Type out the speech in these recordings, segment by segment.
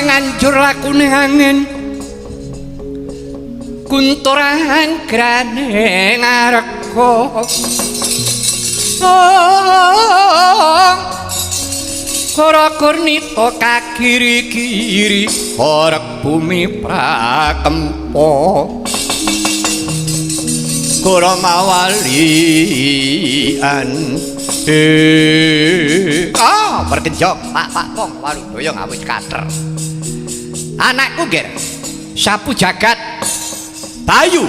nganjur lakune angin kunturan grane ngareka Kora kurnita kagiri-giri orek bumi prakempa Kora mawalian bergenjong pak kong walu doyong awis kater anakku ger sapu jagat Bayu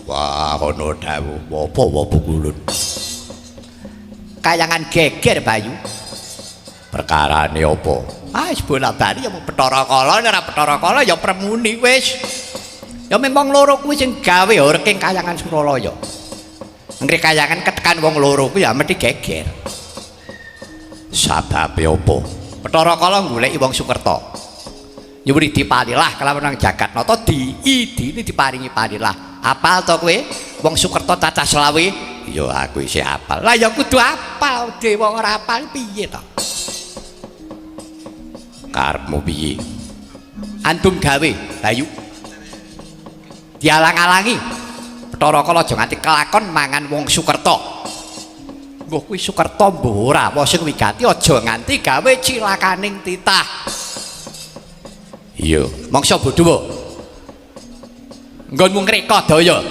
wah ono dawu apa bukulun kayangan geger Bayu perkarane apa wis bola-bali ya Bathara Kala ora Bathara Kala ya Premuni wis ya memang loro kuwi sing gawe reking kayangan Suralaya ngri kayangan ketekan wong loro kuwi ya mesti geger sababe apa Bathara Kala goleki wong Sukerta nyuwuni dipalilah kelawan nang Jagatnata diidini diparingi palilah apal to kowe wong Sukerta cacah selawe ya aku isih apal lah ya kudu apal dewa ora apal piye to karepmu piye antum gawe Bayu dialang-alangi Bathara Kala aja nganti kelakon mangan wong Sukerta mbuh kuwi Sukerta mbuh ora apa sing wigati aja nganti gawe cilakaning titah iya mangsa bodho nggonmu ngreka daya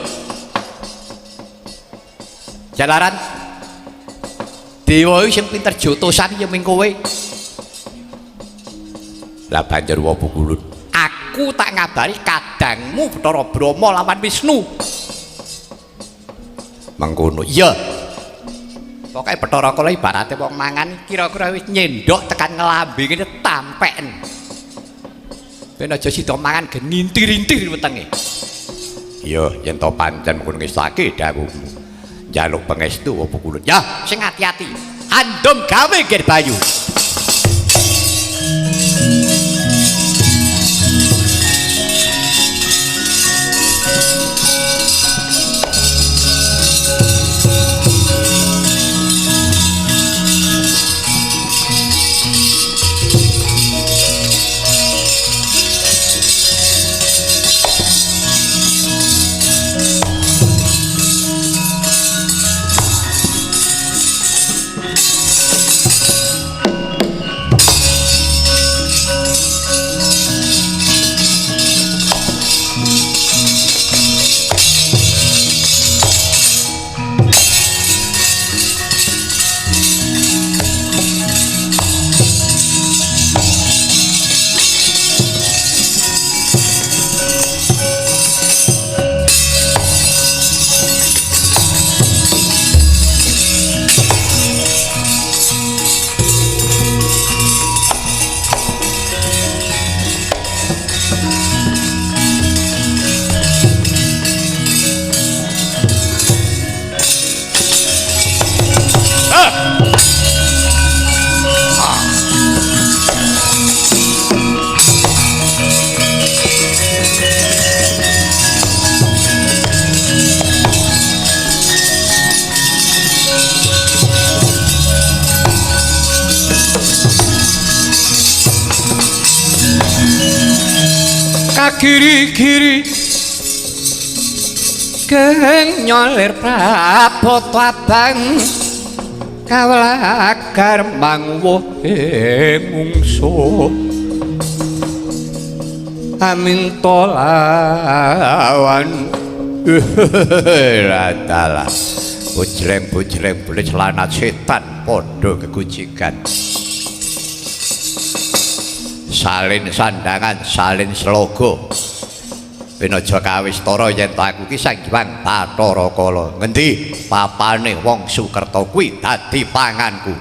jalaran dewa sing pinter jotosan ya ming kowe lah banjur wa bukulun aku tak ngabari kadangmu Bathara Brahma lawan Wisnu mengkono iya pokoke Bathara Kala ibarate wong mangan kira-kira wis nyendok tekan ngelambe ngene tampen ben aja sida mangan genintir-intir wetenge iya yen to pancen mengkono ngesake dawuhmu njaluk pangestu apa kulut ya sing ati-ati andom gawe ger Bayu kagiri-giri keng nyolir prabata abang kawelagar mangwohe mungsuh aminta lawan ratalah bujreng-bujreng boleh celana setan podo kegujikan salin sandangan salin slogo ben aja kawistara yen to aku ki Sang Hyang Bathara Kala ngendi papane wong Sukerta kuwi dadi panganku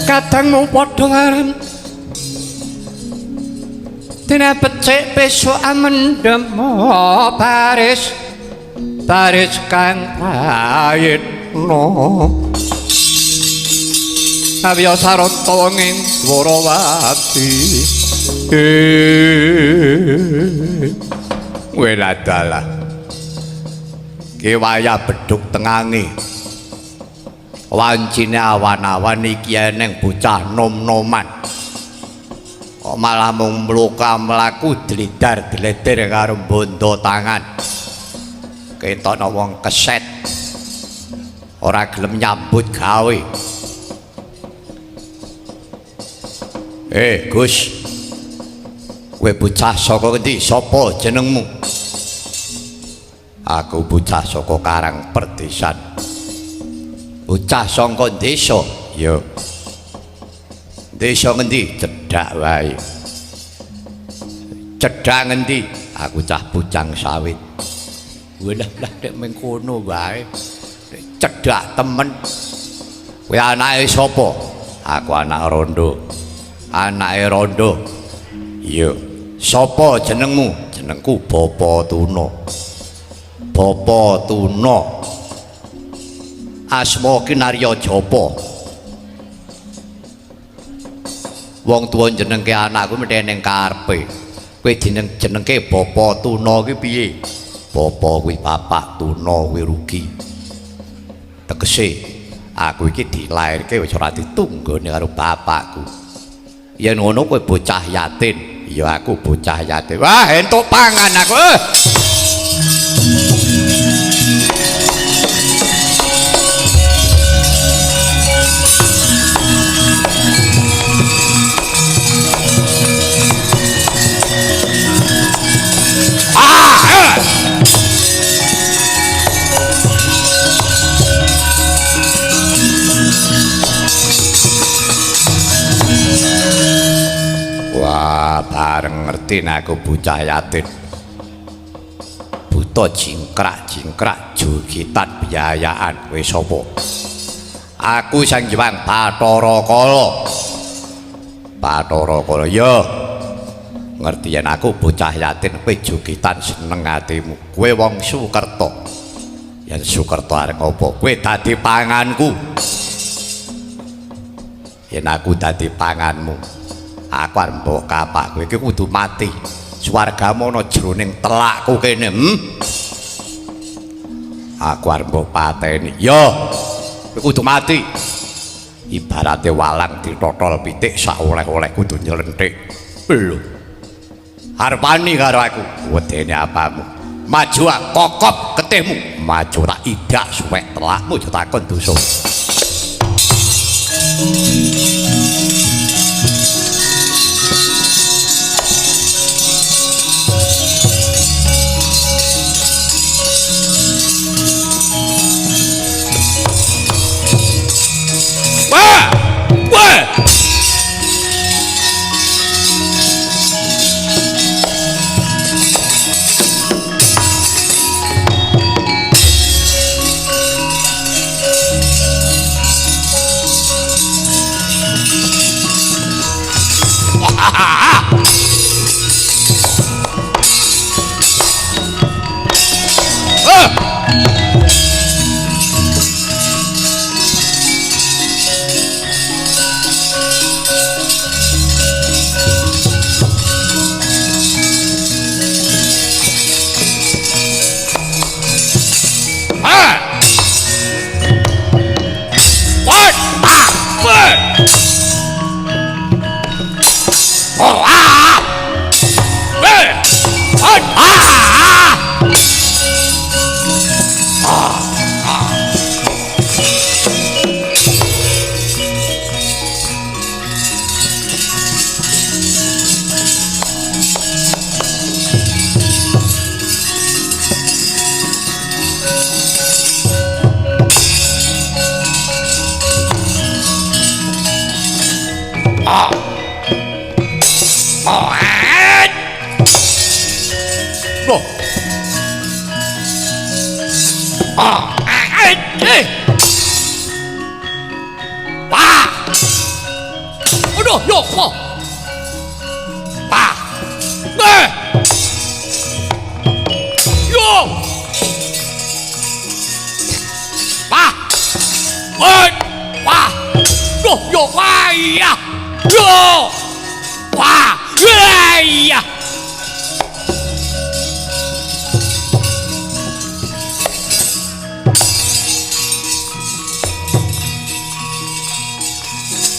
Kadangmu padha aran dene becik besok amendem baris baris kang prayitna abiya sarata wenging Dwarawati weladalah ki wayah bedhug tengange wancine awan-awan iki eneng bocah nom-noman kok malah mung mluka mlaku dlidar-dledir karo bondo tangan ketokno wong keset ora gelem nyambut gawe Gus kowe bocah saka endi sapa jenengmu aku bocah saka Karang Perdesan bocah saka desa ya desa ngendi cedhak wae cedhak ngendi aku cah Bujang Sawit walah nek mengkono wae cedhak temen kowe anake sapa aku anak rondo anake rondo iya sapa jenengmu jenengku Bapa Tuna Bapa Tuna asma Kinarya Japa wong tuwa jenengke anakku mesti ning karepe kowe jenengke Bapa Tuna kuwi piye bapa kuwi bapak Tuna kuwi rugi tegese aku iki dilairke wis ora ditunggone karo bapakku yen ngono kowe bocah yatim ya aku bocah yatim wah entuk pangan aku bareng ngerti aku bocah yatim buta jingkrak jogetan biayaan kowe sapa aku Sang Hyang Bathara Kala ya ngerti yen aku bocah yatim kowe jogetan seneng atimu kowe wong Sukerta yen Sukerta arep apa kowe dadi panganku yen aku dadi panganmu aku arep mbok kapak kowe iki kudu mati swargamu ana jroning telakku kene aku arep mbok pateni yo kowe kudu mati ibarate walang ditotol pitik sak oleh-oleh kudu nyelenthik lho arep wani karo aku wedene apamu maju kokop ketihmu maju tak idak suwek telakmu aja takon dosa Oh. Oh. Loh. Oh. Pak. Aduh, yo, po. Pak. Yo. Pak. Pak. Loh, yo, wah, iya. Yo. Wah, iya.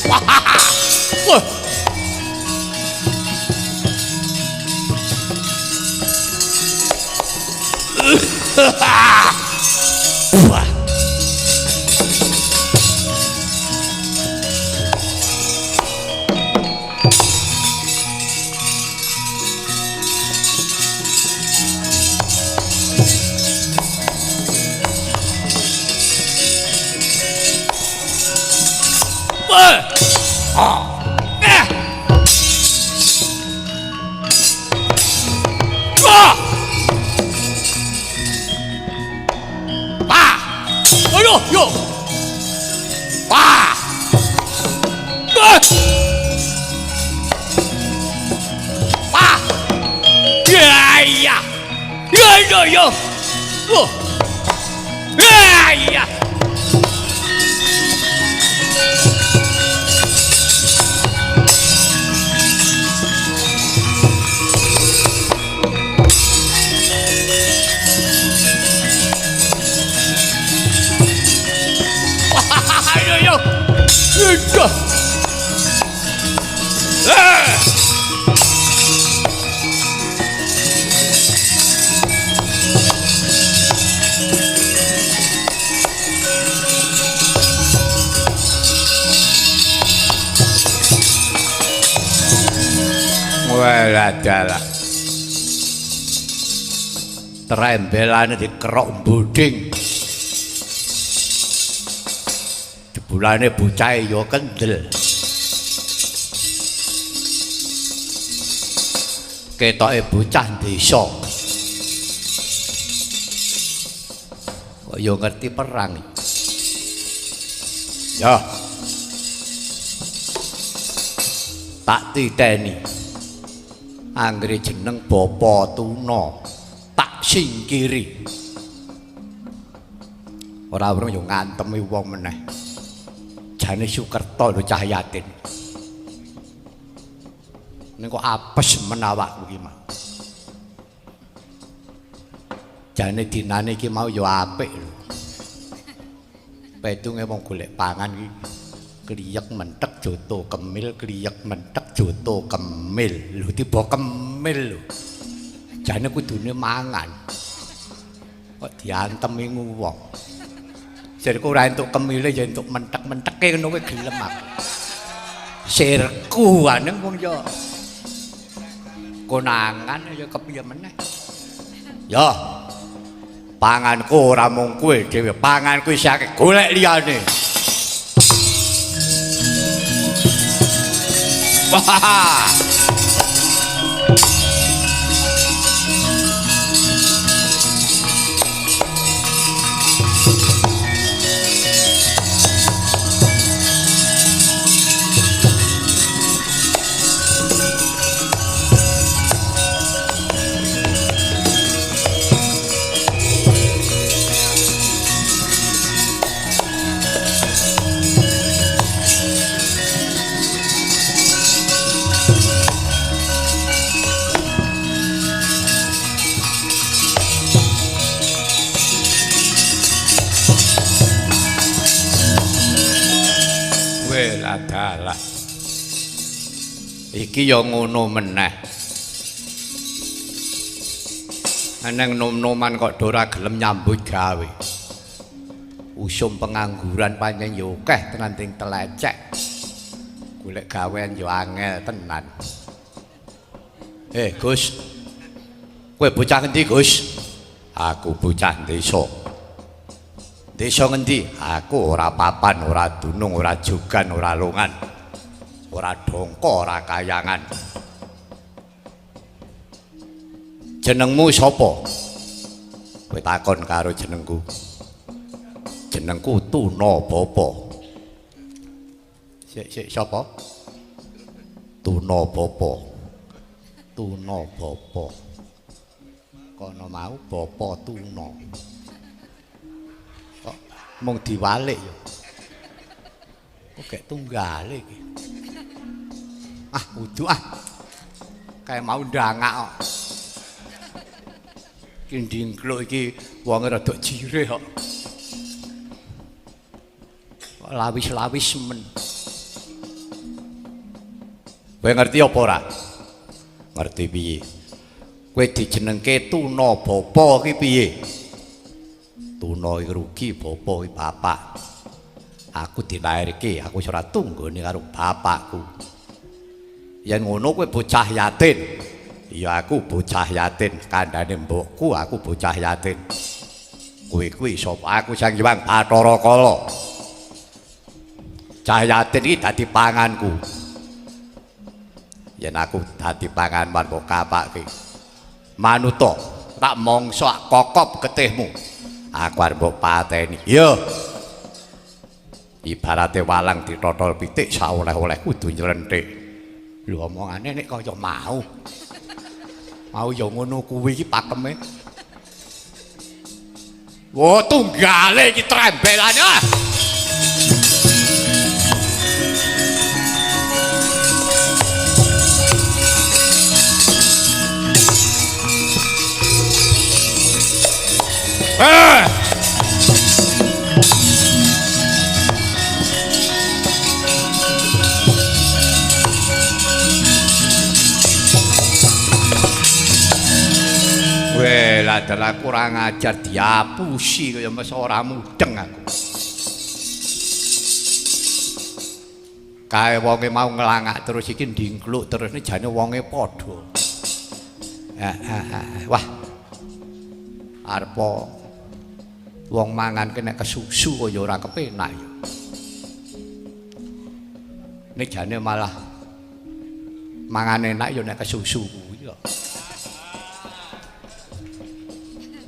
Wah. Wah. Aduh, yo. Wah. Wah. Ya, iya. Ya, yo, yo. Oh. Ya, iya. Sudah. Wah, adalah trembelane dikerok buding. Jebulane bocah ya kendel. Ketoke bocah desa. Kok ya ngerti perang. Ya. Tak titeni. Anggere jeneng Bapa Tuna tak singkiri. Ora urung yo ngantemi wong meneh. Jane Sukerta lho cah yatin. Ning kok apes men awakku iki mah. Jane dinane iki mau yo apik lho. Pedunge wong golek pangan iki. Kliyek mentek joto kemil, kliyek mentek joto kemil. Lho tiba kemil lho. Jane kudune mangan. Kok diantemi wong. Sirku ora entuk kemile ya entuk mentek-menteke ngono kuwi gelem aku. Sirku aneng wong ya konangan ya kepiye meneh. Ya. Panganku ora mung kowe dhewe, panganku isih akeh golek liyane. Wah. Adalah iki ya ngono meneh. Eneng nom-noman kok ora gelem nyambut gawe. Usum pengangguran pancen ya akeh tenan ting telecek. Golek gawean ya angel tenan. Gus. Kowe bocah ngendi, Gus? Aku bocah desa. Desa ngendi? Aku ora papan, ora dunung, ora jogan, ora longan. ora dongko ora kayangan. Jenengmu sapa? Kowe takon karo jenengku. Jenengku Tuna Bapa. Sik sapa? Tuna Bapa. Tuna Bapa. Kono mau Bapa Tuna. Kok mung diwalik ya. Kok gek tunggale iki. Ah, kudu ah. Kayak mau ndangak kok. Iki ndingkluk iki wonge rada jireh kok. Kok lawis-lawis men. Kowe ngerti apa ora? Ngerti piye? Kowe dijenengke Tuna Bapa ki piye? Tuna iki rugi, Bapa iki bapak. Aku dilairke, aku ora tunggone karo bapakku. Yen ngono kowe bocah yatim. Ya aku bocah yatim, kandhane mbokku aku bocah yatim. Kowe kuwi sapa? Aku Sang Hyang Bathara Kala. Cah yatim iki dadi panganku. Yen aku dadi pangan marang kapake. Manuta, tak mongso kokop getihmu. Aku arep mbok pateni. Yo. Ibarate walang ditotol pitik saoleh-oleh kudu nylenthik. Lho omongane nek kaya mau. Mau ya ngono kuwi iki pakeme. Wo tunggale iki trembelane. Weh, lah kurang ajar diapusi kaya mesti ora mudeng aku. Kae wonge mau ngelangak terus iki ndingkluk terus ini jane wonge padha. Wah. Arepa wong mangan kena kesusu kaya ora kepenak ya. Nek jane malah mangan enak ya nek kesusu kuwi ya.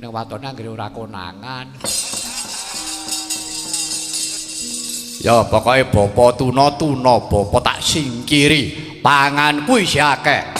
Nek watone anggere ora konangan. Ya pokoke Bapa Tuna Bapa tak singkiri. Pangan kuwi isih akeh.